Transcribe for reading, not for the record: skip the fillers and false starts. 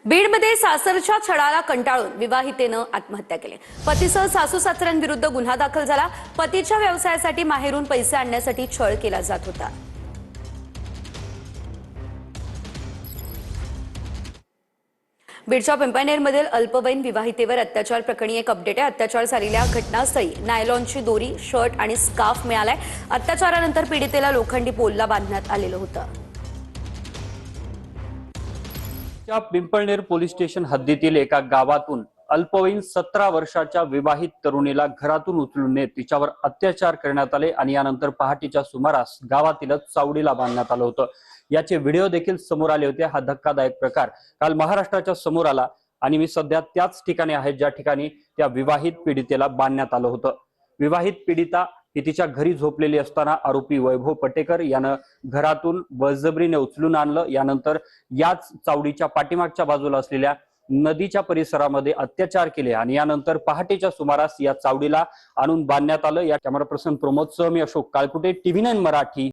बीडमध्ये सासरच्या छळाला कंटाळून विवाहितेनं आत्महत्या केली। पतीसह सासू सासऱ्यांविरुद्ध गुन्हा दाखल झाला। पतीच्या व्यवसायासाठी माहेरून पैसे आणण्यासाठी छळ केला जात होता। बीडच्या पिंपळनेरमधील अल्पवयीन विवाहितेवर अत्याचार प्रकरणी एक अपडेट आहे। अत्याचार झालेल्या घटनास्थळी नायलॉनची दोरी, शर्ट आणि स्कार्फ मिळालाय। अत्याचारानंतर पीडितेला लोखंडी पोलला बांधण्यात आलेलं होतं। पिंपळनेर पोलीस स्टेशन हद्दीतील एका गावातून अल्पवयीन 17 वर्षाच्या विवाहित तरुणीला घरातून उचलून नेत तिच्यावर अत्याचार करण्यात आले आणि यानंतर पहाटेच्या सुमारास गावातीलच चावडीला बांधण्यात आलं होतं। याचे व्हिडिओ देखील समोर आले होते। हा धक्कादायक प्रकार काल महाराष्ट्राच्या समोर आला आणि मी सध्या त्याच ठिकाणी आहे ज्या ठिकाणी त्या विवाहित पीडितेला बांधण्यात आलं होतं। विवाहित पीडिता ही तिच्या घरी झोपलेली असताना आरोपी वैभव पटेकर यानं घरातून बळजबरीने उचलून आणलं। यानंतर याच चावडीच्या पाठीमागच्या बाजूला असलेल्या नदीच्या परिसरामध्ये अत्याचार केले आणि यानंतर पहाटेच्या सुमारास या चावडीला आणून बांधण्यात आलं। या कॅमेरा पर्सन प्रमोद सह मी अशोक काळकुटे, TV9 मराठी।